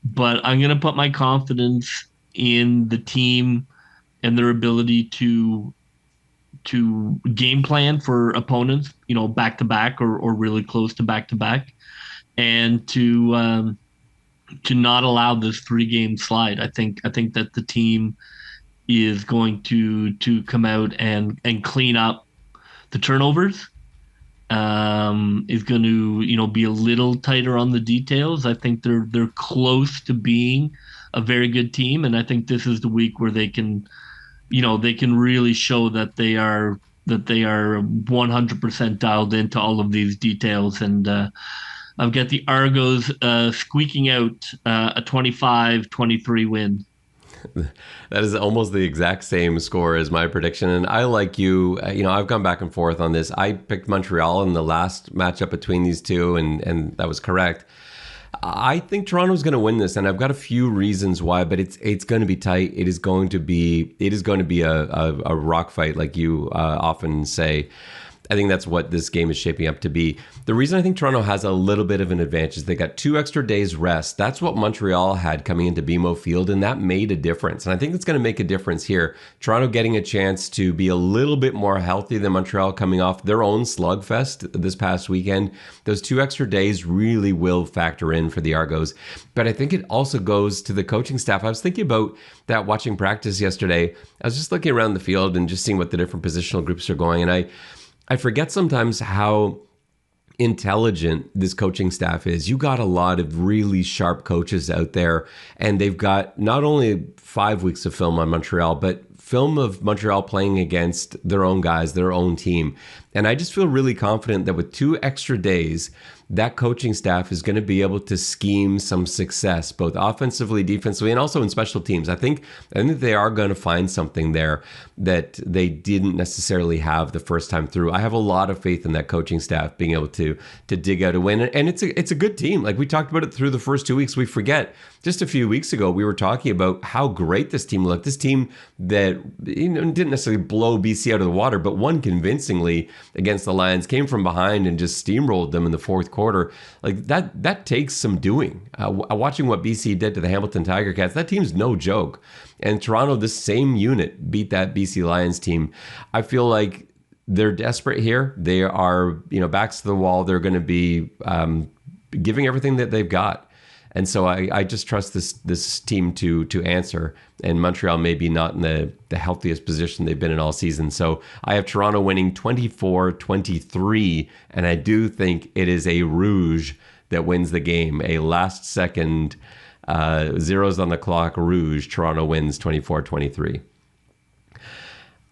but I'm going to put my confidence in the team and their ability to game plan for opponents, back to back or really close to back to back. And to not allow this 3-game slide. I think that the team is going to come out and clean up the turnovers. Is going to be a little tighter on the details. I think they're close to being a very good team, and I think this is the week where they can really show that they are 100% dialed into all of these details. And I've got the Argos squeaking out a 25-23 win. That is almost the exact same score as my prediction. And I, like you, I've gone back and forth on this. I picked Montreal in the last matchup between these two, and that was correct. I think Toronto's going to win this, and I've got a few reasons why, but it's going to be tight. It is going to be a rock fight, like you often say. I think that's what this game is shaping up to be. The reason I think Toronto has a little bit of an advantage is they got 2 extra days rest. That's what Montreal had coming into BMO Field, and that made a difference. And I think it's going to make a difference here. Toronto getting a chance to be a little bit more healthy than Montreal coming off their own slugfest this past weekend. Those 2 extra days really will factor in for the Argos. But I think it also goes to the coaching staff. I was thinking about that watching practice yesterday. I was just looking around the field and just seeing what the different positional groups are going, and I forget sometimes how intelligent this coaching staff is. You got a lot of really sharp coaches out there, and they've got not only 5 weeks of film on Montreal, but film of Montreal playing against their own guys, their own team. And I just feel really confident that with 2 extra days, that coaching staff is going to be able to scheme some success, both offensively, defensively, and also in special teams. I think they are going to find something there that they didn't necessarily have the first time through. I have a lot of faith in that coaching staff being able to dig out a win. And it's a good team. Like, we talked about it through the first 2 weeks. We forget, just a few weeks ago, we were talking about how great this team looked. This team that didn't necessarily blow BC out of the water, but won convincingly against the Lions, came from behind and just steamrolled them in the fourth quarter. Like, that takes some doing. Watching what BC did to the Hamilton Tiger Cats, that team's no joke. And Toronto, this same unit, beat that BC Lions team. I feel like they're desperate here. They are, backs to the wall. They're going to be giving everything that they've got. And so I just trust this team to answer. And Montreal may be not in the healthiest position they've been in all season. So I have Toronto winning 24-23, and I do think it is a Rouge that wins the game. A last-second zeros on the clock Rouge. Toronto wins 24-23.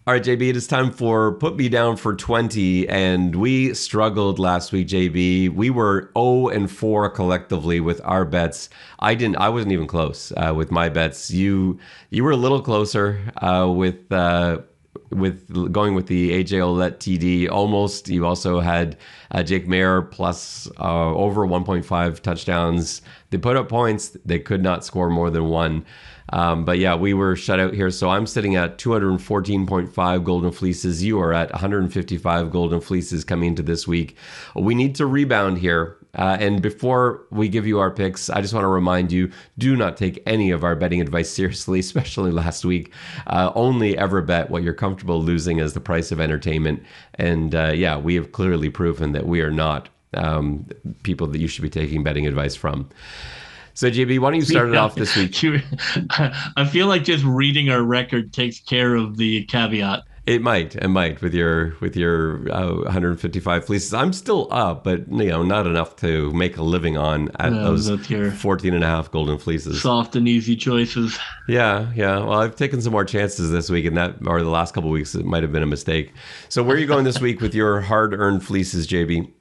All right, JB, it is time for Put Me Down for 20, and we struggled last week, JB. We were 0-4 collectively with our bets. I wasn't even close with my bets. You were a little closer with going with the AJ Ouellette TD almost. You also had Jake Maier plus over 1.5 touchdowns. They put up points. They could not score more than one. But yeah, we were shut out here. So I'm sitting at 214.5 Golden Fleeces. You are at 155 Golden Fleeces coming into this week. We need to rebound here. And before we give you our picks, I just want to remind you, do not take any of our betting advice seriously, especially last week. Only ever bet what you're comfortable losing as the price of entertainment. And yeah, we have clearly proven that we are not people that you should be taking betting advice from. So, JB, why don't you start it off this week? I feel like just reading our record takes care of the caveat. It might with your 155 fleeces. I'm still up, but not enough to make a living on at those 14.5 golden fleeces. Soft and easy choices. Yeah. Well, I've taken some more chances this week, and or the last couple of weeks, it might have been a mistake. So, where are you going this week with your hard-earned fleeces, JB?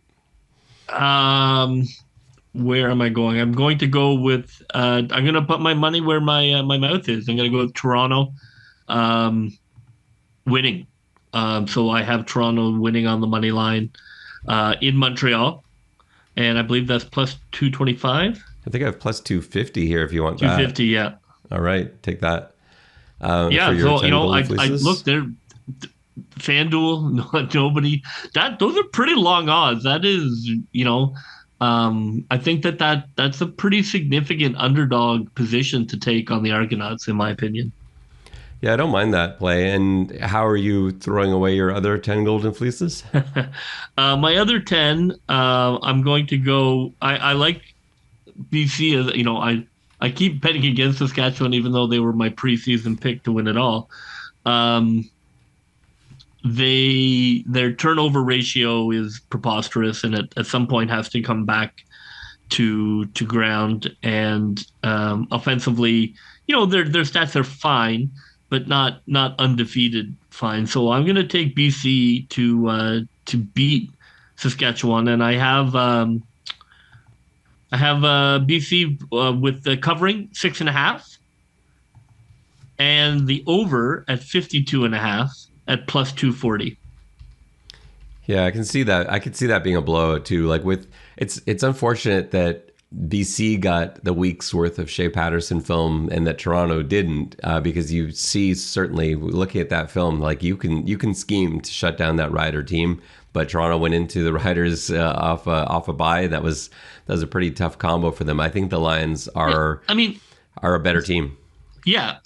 Where am I going? I'm going to go with. I'm going to put my money where my mouth is. I'm going to go with Toronto, winning. So I have Toronto winning on the money line in Montreal, and I believe that's plus 225. I think I have plus 250 here. If you want 250, that. Yeah. All right, take that. Yeah. So I look there. FanDuel, nobody. Those are pretty long odds. That is, I think that's a pretty significant underdog position to take on the Argonauts, in my opinion. Yeah, I don't mind that play. And how are you throwing away your other 10 golden fleeces? My other 10, I'm going to go. I like BC as I keep betting against Saskatchewan, even though they were my preseason pick to win it all. Their turnover ratio is preposterous, and at some point has to come back to ground. And offensively, their stats are fine, but not undefeated fine. So I'm going to take BC to beat Saskatchewan, and I have BC with the covering 6.5, and the over at 52.5. At plus 240. Yeah, I can see that. I could see that being a blowout too. Like it's unfortunate that BC got the week's worth of Shea Patterson film and that Toronto didn't, because you see, certainly looking at that film, like you can scheme to shut down that Rider team, but Toronto went into the Riders off a bye. That was a pretty tough combo for them. I think the Lions are a better team. Yeah,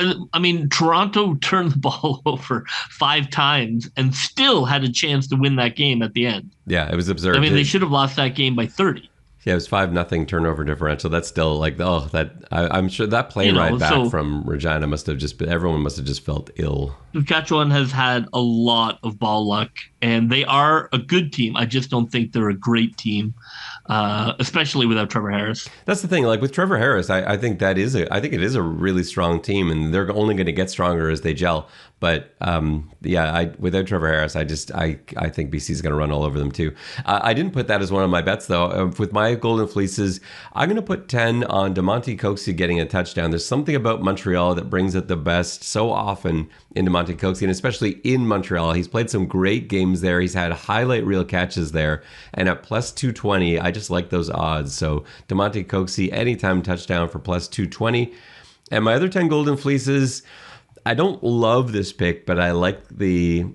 Toronto turned the ball over 5 times and still had a chance to win that game at the end. Yeah, it was absurd. They should have lost that game by 30. Yeah, it was 5-0 turnover differential. That's still like, I'm sure that plane ride back from Regina everyone must have just felt ill. Saskatchewan has had a lot of ball luck, and they are a good team. I just don't think they're a great team, especially without Trevor Harris. That's the thing. Like with Trevor Harris, I think it is a really strong team, and they're only going to get stronger as they gel. But without Trevor Harris, I think BC is going to run all over them too. I didn't put that as one of my bets though. With my golden fleeces, I'm going to put 10 on DeMonte Coxie getting a touchdown. There's something about Montreal that brings it the best so often in DeMonte Coxie, and especially in Montreal. He's played some great games there. He's had highlight reel catches there, and at plus 220, I just like those odds. So DeMonte Coxie anytime touchdown for plus 220. And my other 10 golden fleeces, I don't love this pick, but I like the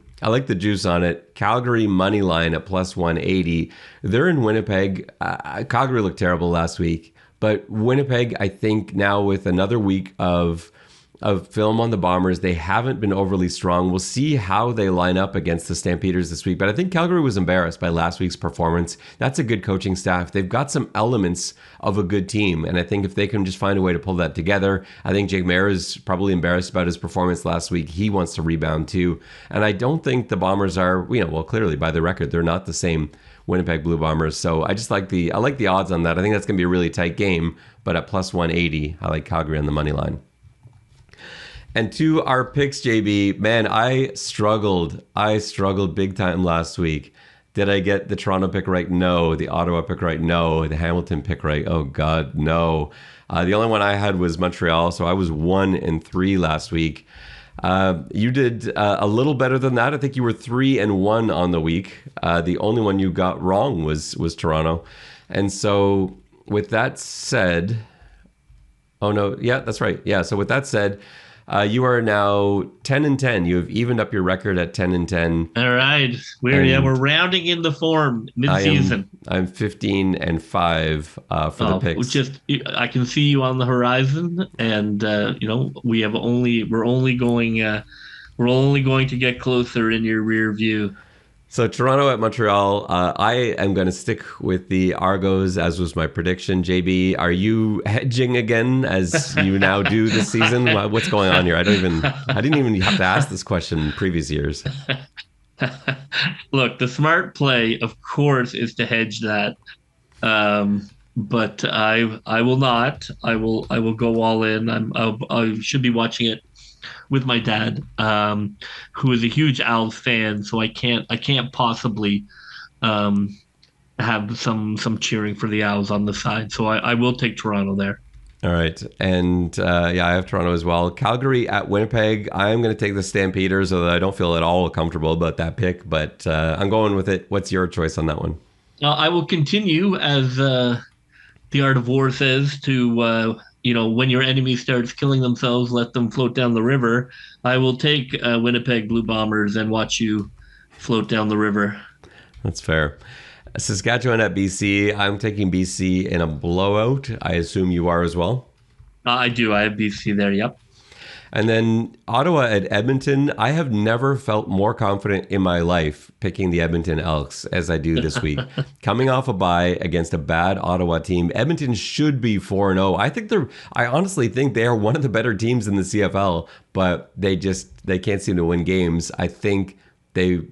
juice on it. Calgary money line at plus 180. They're in Winnipeg. Calgary looked terrible last week, but Winnipeg, I think now with another week of of film on the Bombers. They haven't been overly strong. We'll see how they line up against the Stampeders this week. But I think Calgary was embarrassed by last week's performance. That's a good coaching staff. They've got some elements of a good team. And I think if they can just find a way to pull that together, I think Jake Maier is probably embarrassed about his performance last week. He wants to rebound too. And I don't think the Bombers are, well, clearly by the record, they're not the same Winnipeg Blue Bombers. So I like the odds on that. I think that's going to be a really tight game. But at plus 180, I like Calgary on the money line. And to our picks, JB, man, I struggled big time last week. Did I get the Toronto pick right? No. The Ottawa pick right? No. The Hamilton pick right? Oh, God, no. The only one I had was Montreal, so I was 1-3 last week. You did a little better than that. I think you were 3-1 on the week. The only one you got wrong was Toronto. And so with that said, oh no, yeah, that's right. Yeah, so with that said, you are now 10-10. You have evened up your record at 10-10. All right, we're rounding in the form mid-season. I'm 15-5 for the picks. I can see you on the horizon, and we're only going to get closer in your rear view. So Toronto at Montreal, I am going to stick with the Argos, as was my prediction. JB, are you hedging again, as you now do this season? What's going on here? I didn't even have to ask this question in previous years. Look, the smart play, of course, is to hedge that. But I will not. I will go all in. I should be watching it with my dad, who is a huge Owls fan, so I can't possibly have some cheering for the Owls on the side. So I will take Toronto there. All right. And I have Toronto as well. Calgary at Winnipeg. I'm going to take the Stampeders, although I don't feel at all comfortable about that pick, but I'm going with it. What's your choice on that one? I will continue, as the Art of War says, to when your enemy starts killing themselves, let them float down the river. I will take Winnipeg Blue Bombers and watch you float down the river. That's fair. Saskatchewan at BC. I'm taking BC in a blowout. I assume you are as well. I do. I have BC there. Yep. And then Ottawa at Edmonton. I have never felt more confident in my life picking the Edmonton Elks as I do this week. Coming off a bye against a bad Ottawa team, Edmonton should be 4-0. I honestly think they are one of the better teams in the CFL, but they can't seem to win games. I think I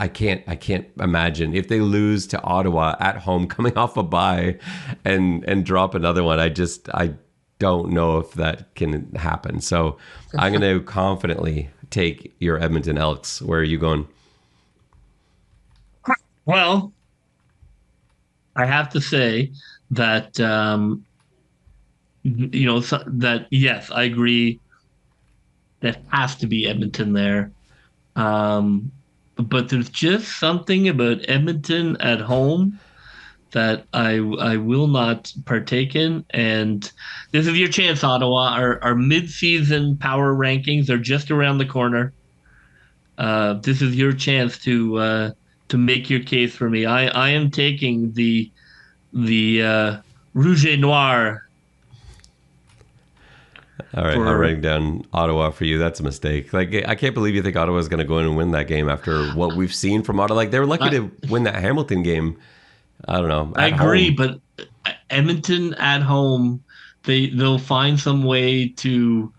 can't imagine if they lose to Ottawa at home coming off a bye and drop another one. I don't know if that can happen. So I'm going to confidently take your Edmonton Elks. Where are you going? Well, I have to say that, that yes, I agree. That has to be Edmonton there. But there's just something about Edmonton at home that I will not partake in. And this is your chance, Ottawa. Our mid-season power rankings are just around the corner. This is your chance to make your case for me. I am taking the Rouge et Noir. All right, I'm writing down Ottawa for you. That's a mistake. I can't believe you think Ottawa is going to go in and win that game after what we've seen from Ottawa. They were lucky to win that Hamilton game. I don't know. I agree, but Edmonton at home, they'll find some way to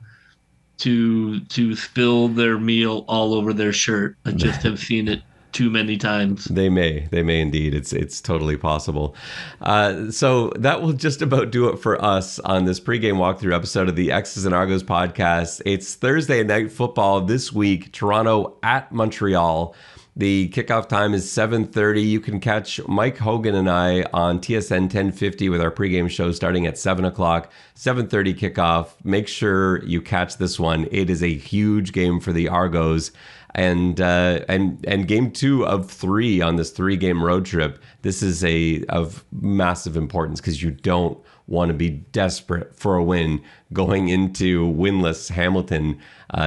spill their meal all over their shirt. I just have seen it too many times. They may indeed. It's totally possible. So that will just about do it for us on this pregame walkthrough episode of the Xs and Argos podcast. It's Thursday night football this week. Toronto at Montreal. The kickoff time is 7:30. You can catch Mike Hogan and I on TSN 1050 with our pregame show starting at 7 o'clock. 7:30 kickoff. Make sure you catch this one. It is a huge game for the Argos. And game 2 of 3 on this 3-game road trip. This is of massive importance because you don't want to be desperate for a win going into winless Hamilton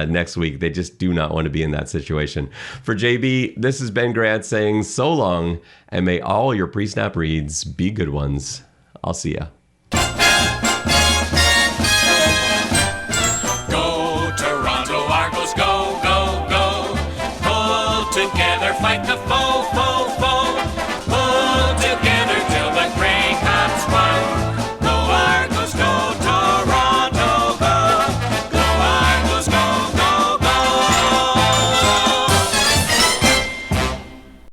next week. They just do not want to be in that situation. For JB, this is Ben Grant saying so long, and may all your pre-snap reads be good ones. I'll see ya. Go Argos, go, go, go. Pull together, fight the foe, foe.